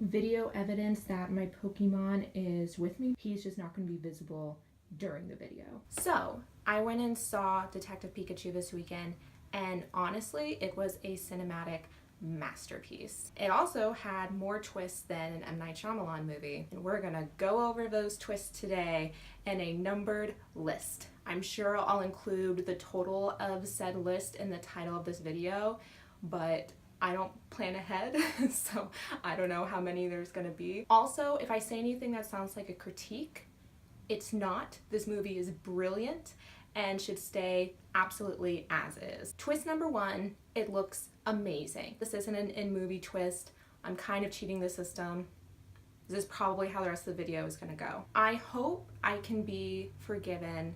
video evidence that my Pokemon is with me. He's just not going to be visible during the video. So I went and saw Detective Pikachu this weekend, and honestly, it was a cinematic masterpiece. It also had more twists than an M. Night Shyamalan movie, and we're gonna go over those twists today in a numbered list. I'm sure I'll include the total of said list in the title of this video, but I don't plan ahead, so I don't know how many there's gonna be. Also, if I say anything that sounds like a critique, it's not. This movie is brilliant and should stay absolutely as is. Twist number one, it looks amazing. This isn't an in-movie twist. I'm kind of cheating the system. This is probably how the rest of the video is gonna go. I hope I can be forgiven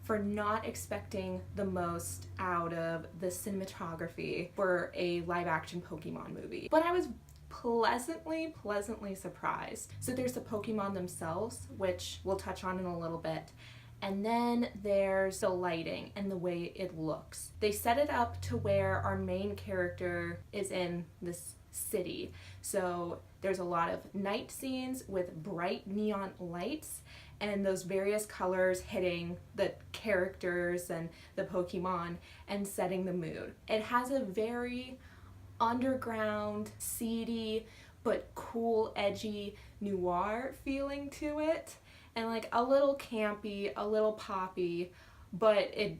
for not expecting the most out of the cinematography for a live-action Pokemon movie. But I was pleasantly surprised. So there's the Pokemon themselves, which we'll touch on in a little bit. And then there's the lighting and the way it looks. They set it up to where our main character is in this city. So there's a lot of night scenes with bright neon lights and those various colors hitting the characters and the Pokemon and setting the mood. It has a very underground, seedy, but cool, edgy noir feeling to it. And like a little campy, a little poppy, but it's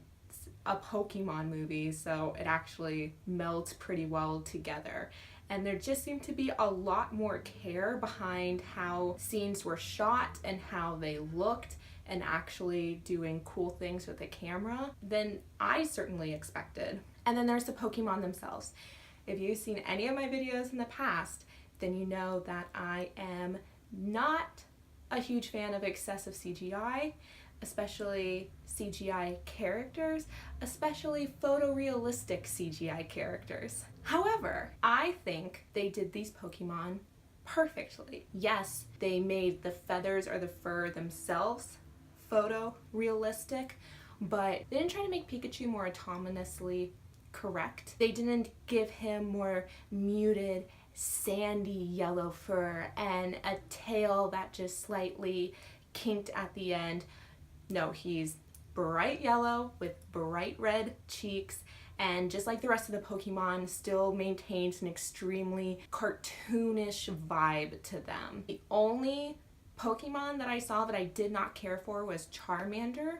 a Pokemon movie, so it actually melds pretty well together. And there just seemed to be a lot more care behind how scenes were shot and how they looked and actually doing cool things with the camera than I certainly expected. And then there's the Pokemon themselves. If you've seen any of my videos in the past, then you know that I am not a huge fan of excessive CGI, especially CGI characters, especially photorealistic CGI characters. However, I think they did these Pokemon perfectly. Yes, they made the feathers or the fur themselves photorealistic, but they didn't try to make Pikachu more autonomously correct. They didn't give him more muted sandy yellow fur and a tail that just slightly kinked at the end. No, he's bright yellow with bright red cheeks, and just like the rest of the Pokemon, still maintains an extremely cartoonish vibe to them. The only Pokemon that I saw that I did not care for was Charmander,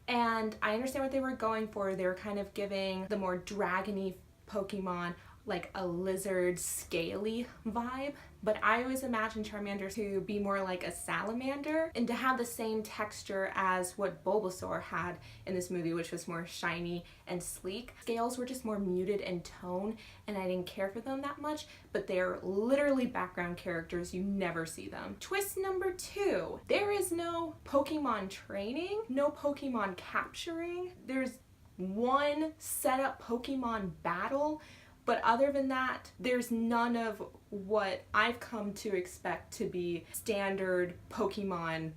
and I understand what they were going for. They were kind of giving the more dragony Pokemon like a lizard scaly vibe, but I always imagined Charmander to be more like a salamander and to have the same texture as what Bulbasaur had in this movie, which was more shiny and sleek. Scales were just more muted in tone, and I didn't care for them that much, but they're literally background characters. You never see them. Twist number two, there is no Pokemon training, no Pokemon capturing. There's one set up Pokemon battle, but other than that, there's none of what I've come to expect to be standard Pokemon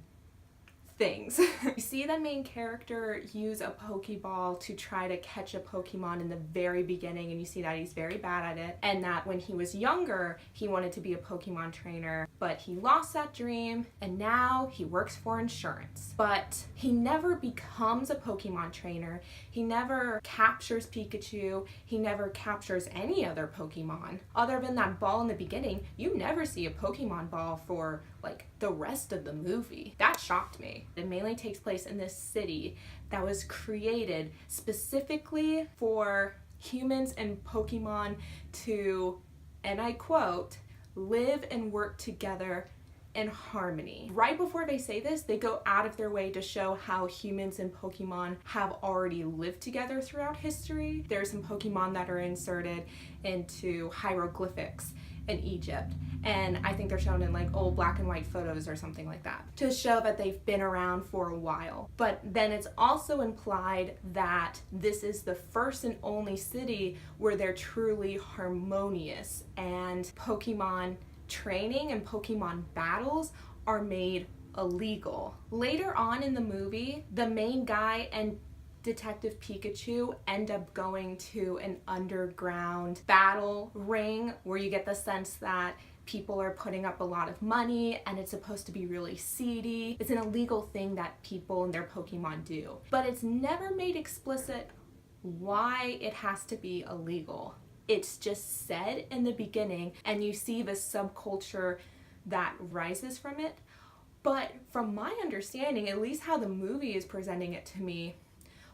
things. You see the main character use a Pokeball to try to catch a Pokemon in the very beginning, and you see that he's very bad at it, and that when he was younger, he wanted to be a Pokemon trainer, but he lost that dream, and now he works for insurance. But he never becomes a Pokemon trainer, he never captures Pikachu, he never captures any other Pokemon. Other than that ball in the beginning, you never see a Pokemon ball for like the rest of the movie. That shocked me. It mainly takes place in this city that was created specifically for humans and Pokemon to, and I quote, live and work together in harmony. Right before they say this, they go out of their way to show how humans and Pokemon have already lived together throughout history. There's some Pokemon that are inserted into hieroglyphics in Egypt, and I think they're shown in like old black and white photos or something like that to show that they've been around for a while. But then it's also implied that this is the first and only city where they're truly harmonious, and Pokemon training and Pokemon battles are made illegal. Later on in the movie, the main guy and Detective Pikachu end up going to an underground battle ring where you get the sense that people are putting up a lot of money and it's supposed to be really seedy. It's an illegal thing that people and their Pokemon do. But it's never made explicit why it has to be illegal. It's just said in the beginning and you see the subculture that rises from it. But from my understanding, at least how the movie is presenting it to me,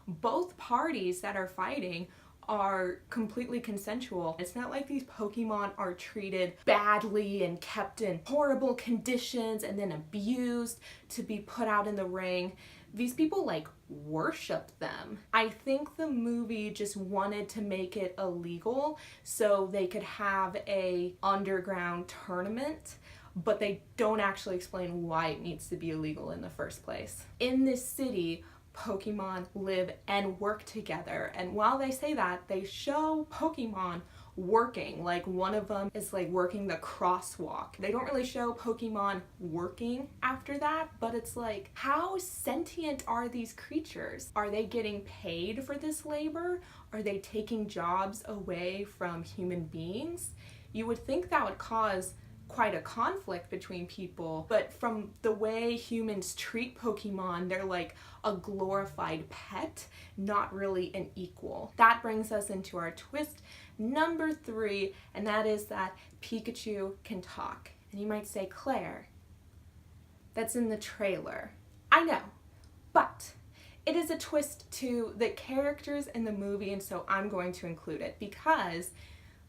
both parties that are fighting are completely consensual. It's not like these Pokemon are treated badly and kept in horrible conditions and then abused to be put out in the ring. These people like worship them. I think the movie just wanted to make it illegal so they could have a underground tournament, but they don't actually explain why it needs to be illegal in the first place. In this city, Pokemon live and work together, and while they say that, they show Pokemon working. Like one of them is like working the crosswalk. They don't really show Pokemon working after that, but it's like, how sentient are these creatures? Are they getting paid for this labor? Are they taking jobs away from human beings? You would think that would cause quite a conflict between people, but from the way humans treat Pokemon, they're like a glorified pet, not really an equal. That brings us into our twist number 3, and that is that Pikachu can talk. And you might say, Claire, that's in the trailer. I know, but it is a twist to the characters in the movie, and so I'm going to include it because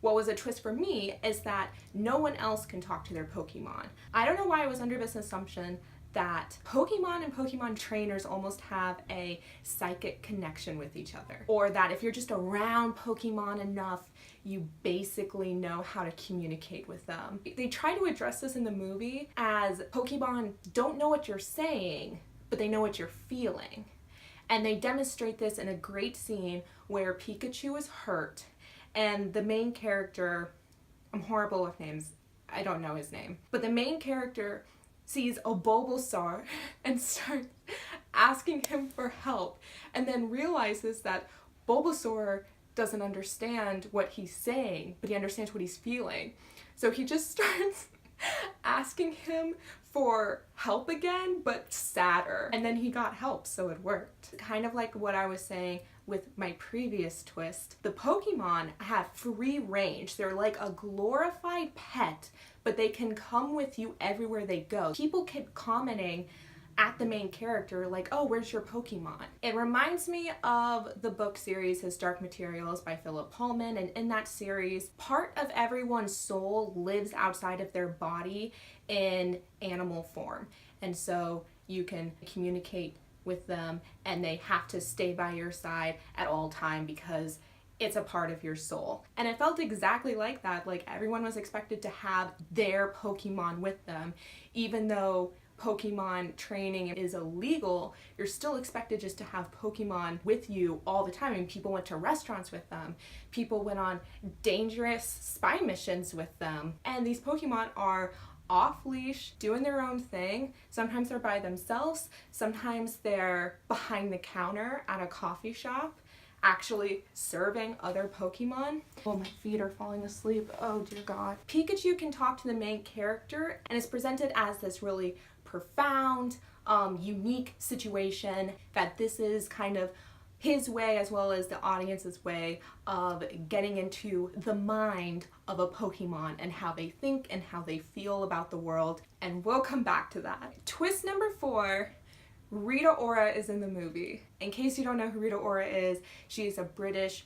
what was a twist for me is that no one else can talk to their Pokemon. I don't know why I was under this assumption that Pokemon and Pokemon trainers almost have a psychic connection with each other, or that if you're just around Pokemon enough, you basically know how to communicate with them. They try to address this in the movie as Pokemon don't know what you're saying, but they know what you're feeling. And they demonstrate this in a great scene where Pikachu is hurt and the main character, I'm horrible with names, I don't know his name, but the main character sees a Bulbasaur and starts asking him for help, and then realizes that Bulbasaur doesn't understand what he's saying, but he understands what he's feeling. So he just starts asking him for help again, but sadder. And then he got help, so it worked. Kind of like what I was saying with my previous twist, the Pokemon have free range. They're like a glorified pet, but they can come with you everywhere they go. People keep commenting at the main character like, oh, where's your Pokemon? It reminds me of the book series His Dark Materials by Philip Pullman, and in that series, part of everyone's soul lives outside of their body in animal form. And so you can communicate with them and they have to stay by your side at all time because it's a part of your soul. And it felt exactly like that. Like everyone was expected to have their Pokemon with them. Even though Pokemon training is illegal, you're still expected just to have Pokemon with you all the time. I mean, people went to restaurants with them. People went on dangerous spy missions with them. And these Pokemon are off-leash, doing their own thing. Sometimes they're by themselves. Sometimes they're behind the counter at a coffee shop, actually serving other Pokemon. Oh, my feet are falling asleep. Oh, dear God. Pikachu can talk to the main character and is presented as this really profound, unique situation, that this is kind of his way as well as the audience's way of getting into the mind of a Pokemon and how they think and how they feel about the world. And we'll come back to that. Twist number 4, Rita Ora is in the movie. In case you don't know who Rita Ora is, she's a British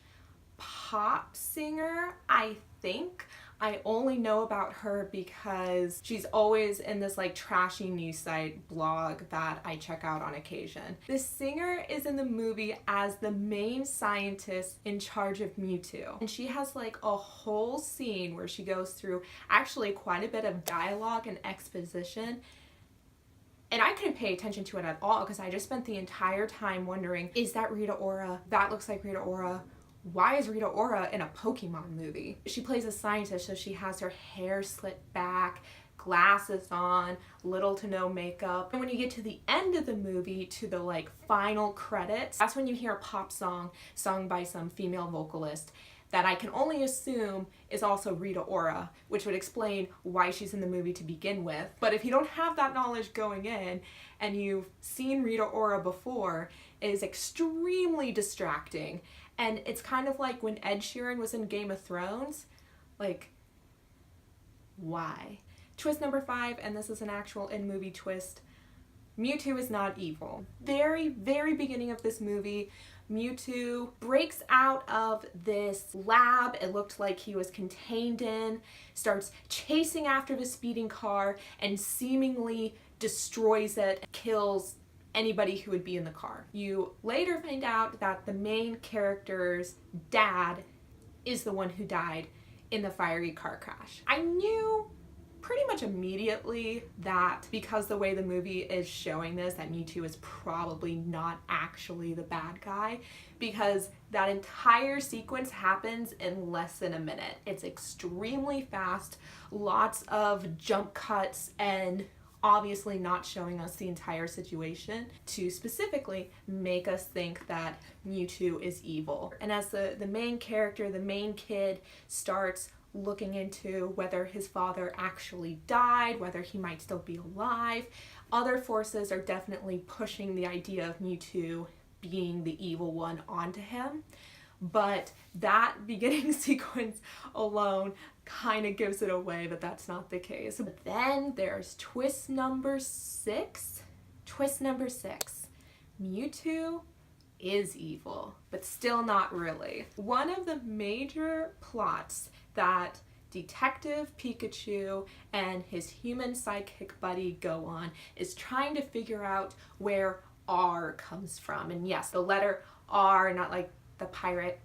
pop singer, I think. I only know about her because she's always in this like trashy news site blog that I check out on occasion. This singer is in the movie as the main scientist in charge of Mewtwo. And she has like a whole scene where she goes through actually quite a bit of dialogue and exposition. And I couldn't pay attention to it at all because I just spent the entire time wondering, is that Rita Ora? That looks like Rita Ora. Why is Rita Ora in a Pokemon movie? She plays a scientist, so she has her hair slit back, glasses on, little to no makeup. And when you get to the end of the movie, to the like final credits, that's when you hear a pop song sung by some female vocalist that I can only assume is also Rita Ora, which would explain why she's in the movie to begin with. But if you don't have that knowledge going in and you've seen Rita Ora before, it is extremely distracting. And it's kind of like when Ed Sheeran was in Game of Thrones. Like, why? Twist number 5, and this is an actual in-movie twist. Mewtwo is not evil. Very, very beginning of this movie, Mewtwo breaks out of this lab it looked like he was contained in, starts chasing after the speeding car, and seemingly destroys it, kills anybody who would be in the car. You later find out that the main character's dad is the one who died in the fiery car crash. I knew pretty much immediately that because the way the movie is showing this, that Mewtwo is probably not actually the bad guy, because that entire sequence happens in less than a minute. It's extremely fast, lots of jump cuts, and obviously not showing us the entire situation to specifically make us think that Mewtwo is evil. And as the main character, the main kid, starts looking into whether his father actually died, whether he might still be alive, other forces are definitely pushing the idea of Mewtwo being the evil one onto him. But that beginning sequence alone kind of gives it away that that's not the case. But then there's twist number 6. Twist number 6. Mewtwo is evil, but still not really. One of the major plots that Detective Pikachu and his human sidekick buddy go on is trying to figure out where R comes from. And yes, the letter R, not like the pirate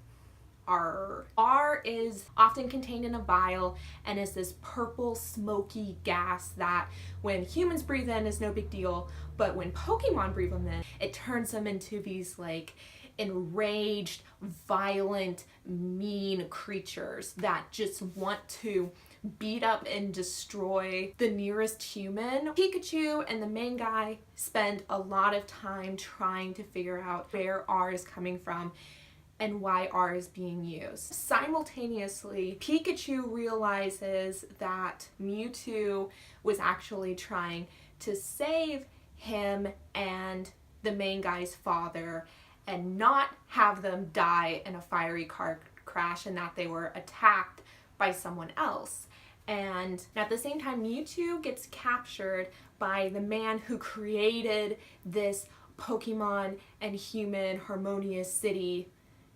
R. R is often contained in a vial and is this purple smoky gas that when humans breathe in is no big deal, but when Pokemon breathe them in, it turns them into these like enraged, violent, mean creatures that just want to beat up and destroy the nearest human. Pikachu and the main guy spend a lot of time trying to figure out where R is coming from and why R is being used. Simultaneously, Pikachu realizes that Mewtwo was actually trying to save him and the main guy's father and not have them die in a fiery car crash, and that they were attacked by someone else. And at the same time, Mewtwo gets captured by the man who created this Pokemon and human harmonious city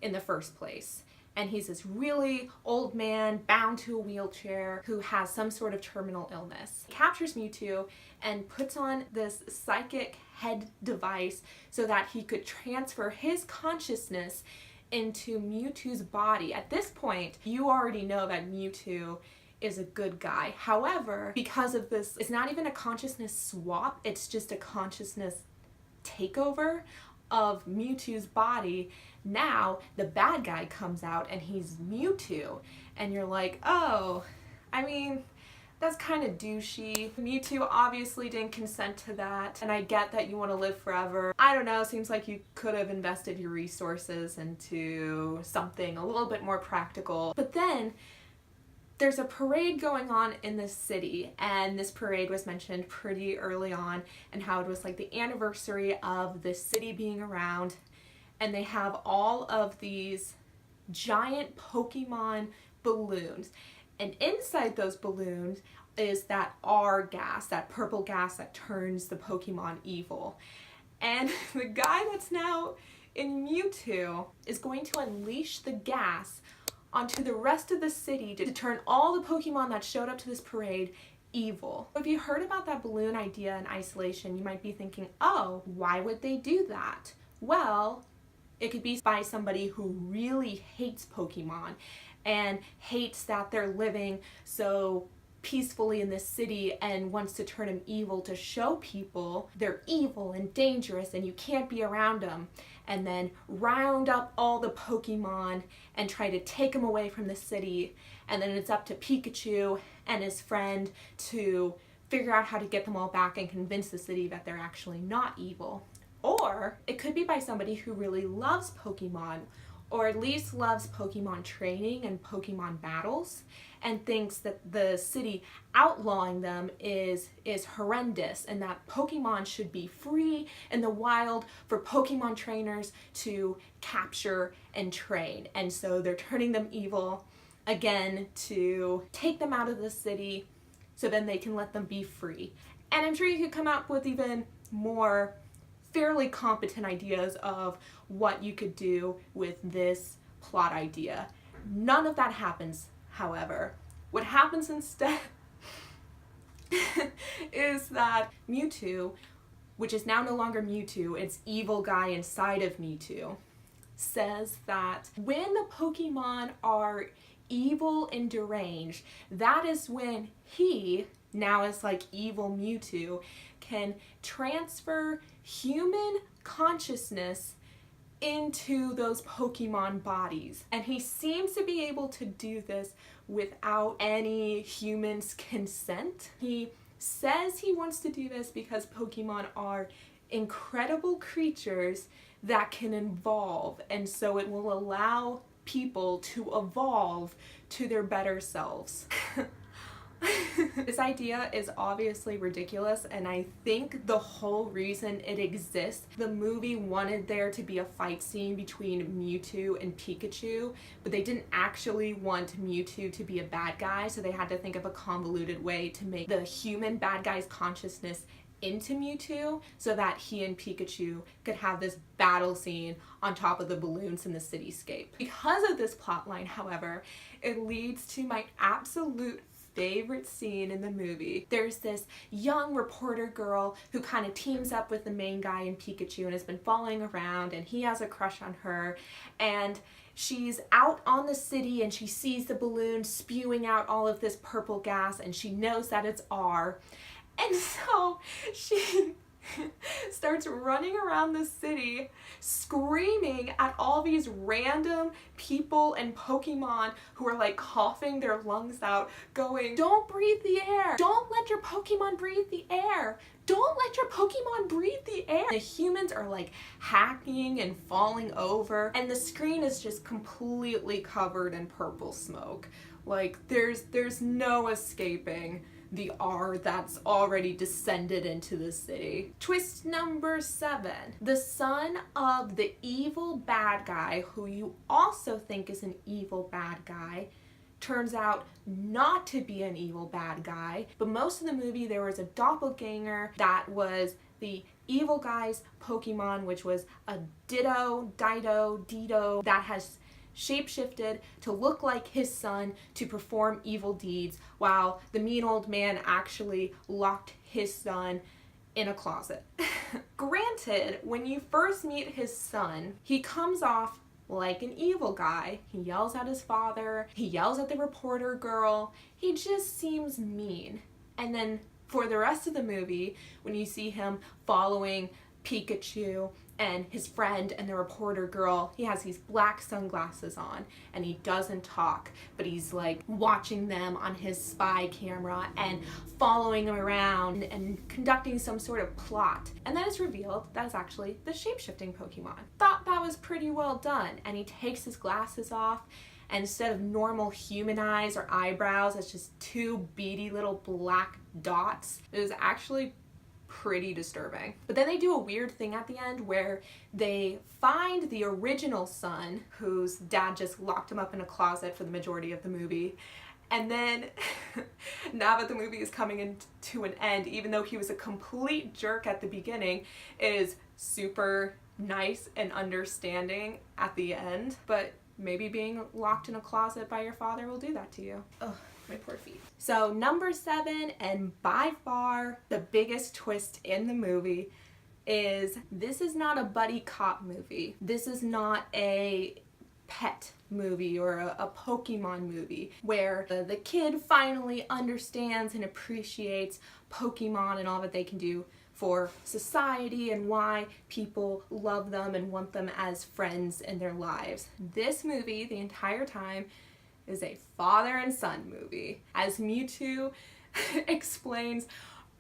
in the first place. And he's this really old man bound to a wheelchair who has some sort of terminal illness. He captures Mewtwo and puts on this psychic head device so that he could transfer his consciousness into Mewtwo's body. At this point, you already know that Mewtwo is a good guy. However, because of this, it's not even a consciousness swap, it's just a consciousness takeover of Mewtwo's body. Now the bad guy comes out and he's Mewtwo, and you're like, oh, I mean, that's kind of douchey. Mewtwo obviously didn't consent to that, and I get that you want to live forever. I don't know, seems like you could have invested your resources into something a little bit more practical. But then there's a parade going on in this city, and this parade was mentioned pretty early on, and how it was like the anniversary of the city being around, and they have all of these giant Pokemon balloons, and inside those balloons is that R gas, that purple gas that turns the Pokemon evil. And the guy that's now in Mewtwo is going to unleash the gas onto the rest of the city to turn all the Pokemon that showed up to this parade evil. If you heard about that balloon idea in isolation, you might be thinking, oh, why would they do that? Well, it could be by somebody who really hates Pokemon and hates that they're living so peacefully in this city and wants to turn them evil to show people they're evil and dangerous and you can't be around them, and then round up all the Pokemon and try to take them away from the city. And then it's up to Pikachu and his friend to figure out how to get them all back and convince the city that they're actually not evil. Or it could be by somebody who really loves Pokemon, or at least loves Pokemon training and Pokemon battles, and thinks that the city outlawing them is horrendous, and that Pokemon should be free in the wild for Pokemon trainers to capture and train. And so they're turning them evil again to take them out of the city so then they can let them be free. And I'm sure you could come up with even more fairly competent ideas of what you could do with this plot idea. None of that happens, however. What happens instead is that Mewtwo, which is now no longer Mewtwo, it's evil guy inside of Mewtwo, says that when the Pokemon are evil and deranged, that is when he, now as like evil Mewtwo, can transfer human consciousness into those Pokemon bodies. And he seems to be able to do this without any human's consent. He says he wants to do this because Pokemon are incredible creatures that can evolve, and so it will allow people to evolve to their better selves. This idea is obviously ridiculous, and I think the whole reason it exists, the movie wanted there to be a fight scene between Mewtwo and Pikachu, but they didn't actually want Mewtwo to be a bad guy, so they had to think of a convoluted way to make the human bad guy's consciousness into Mewtwo so that he and Pikachu could have this battle scene on top of the balloons in the cityscape. Because of this plotline, however, it leads to my absolute favorite scene in the movie. There's this young reporter girl who kind of teams up with the main guy and Pikachu and has been following around, and he has a crush on her, and she's out on the city and she sees the balloon spewing out all of this purple gas, and she knows that it's R. And so she starts running around the city screaming at all these random people and Pokemon who are like coughing their lungs out, going, "Don't breathe the air! Don't let your Pokemon breathe the air! Don't let your Pokemon breathe the air!" The humans are like hacking and falling over, and the screen is just completely covered in purple smoke. Like there's no escaping the R that's already descended into the city. Twist number 7. The son of the evil bad guy, who you also think is an evil bad guy, turns out not to be an evil bad guy, but most of the movie there was a doppelganger that was the evil guy's Pokemon, which was a Ditto, Dido, that has shapeshifted to look like his son to perform evil deeds, while the mean old man actually locked his son in a closet. Granted, when you first meet his son, he comes off like an evil guy. He yells at his father, he yells at the reporter girl, he just seems mean. And then for the rest of the movie, when you see him following Pikachu and his friend and the reporter girl, he has these black sunglasses on and he doesn't talk, but he's like watching them on his spy camera and following them around and conducting some sort of plot. And then it's revealed that it's actually the shape-shifting Pokemon. Thought that was pretty well done, and he takes his glasses off, and instead of normal human eyes or eyebrows, it's just two beady little black dots. It was actually pretty disturbing. But then they do a weird thing at the end where they find the original son, whose dad just locked him up in a closet for the majority of the movie. And then, now that the movie is coming into an end, even though he was a complete jerk at the beginning, is super nice and understanding at the end. But maybe being locked in a closet by your father will do that to you. Ugh. My poor feet. So number 7, and by far the biggest twist in the movie, is this is not a buddy cop movie. This is not a pet movie or a Pokemon movie where the kid finally understands and appreciates Pokemon and all that they can do for society and why people love them and want them as friends in their lives. This movie, the entire time, is a father and son movie. As Mewtwo explains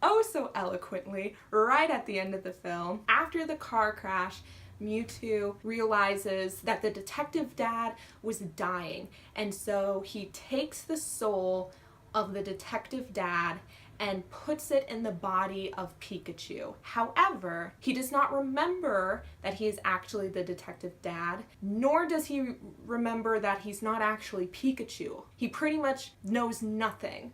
oh so eloquently right at the end of the film. After the car crash, Mewtwo realizes that the detective dad was dying, and so he takes the soul of the detective dad and puts it in the body of Pikachu. However, he does not remember that he is actually the detective dad, nor does he remember that he's not actually Pikachu. He pretty much knows nothing.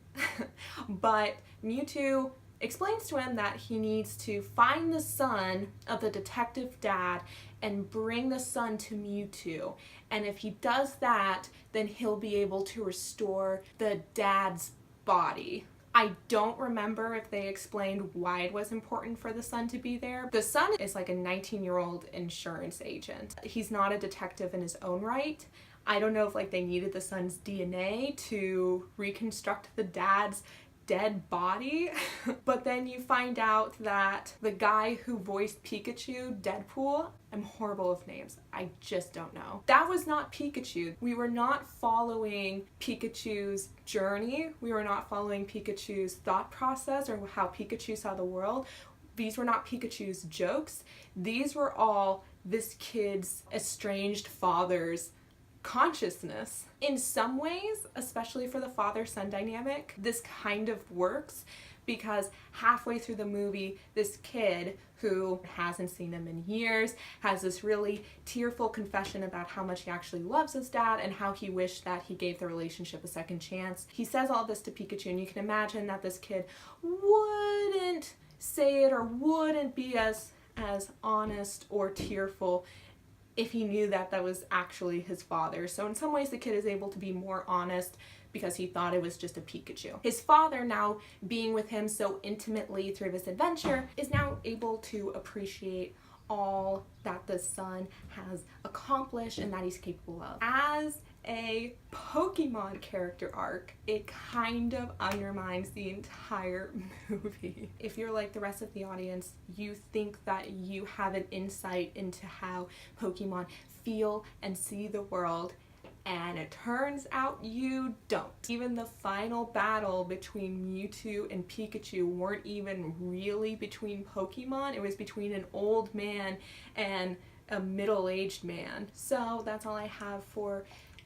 But Mewtwo explains to him that he needs to find the son of the detective dad and bring the son to Mewtwo. And if he does that, then he'll be able to restore the dad's body. I don't remember if they explained why it was important for the son to be there. The son is like a 19-year-old insurance agent. He's not a detective in his own right. I don't know if like they needed the son's DNA to reconstruct the dad's dead body. But then you find out that the guy who voiced Pikachu, Deadpool, I'm horrible with names, I just don't know, that was not Pikachu. We were not following Pikachu's journey. We were not following Pikachu's thought process or how Pikachu saw the world. These were not Pikachu's jokes. These were all this kid's estranged father's consciousness. In some ways, especially for the father-son dynamic, this kind of works because halfway through the movie, this kid who hasn't seen him in years has this really tearful confession about how much he actually loves his dad and how he wished that he gave the relationship a second chance. He says all this to Pikachu, and you can imagine that this kid wouldn't say it or wouldn't be as honest or tearful if he knew that that was actually his father. So in some ways the kid is able to be more honest because he thought it was just a Pikachu. His father, now being with him so intimately through this adventure, is now able to appreciate all that the son has accomplished and that he's capable of. As a Pokemon character arc, it kind of undermines the entire movie. If you're like the rest of the audience, you think that you have an insight into how Pokemon feel and see the world, and it turns out you don't. Even the final battle between Mewtwo and Pikachu weren't even really between Pokemon, it was between an old man and a middle-aged man. So that's all I have for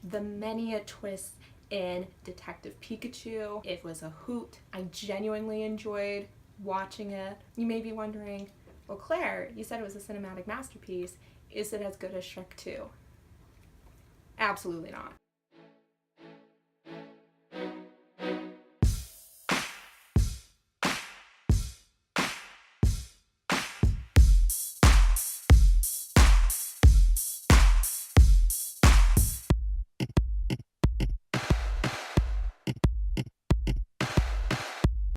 the many a twists in Detective Pikachu. It was a hoot. I genuinely enjoyed watching it. You may be wondering, well, Claire, you said it was a cinematic masterpiece. Is it as good as Shrek 2? Absolutely not.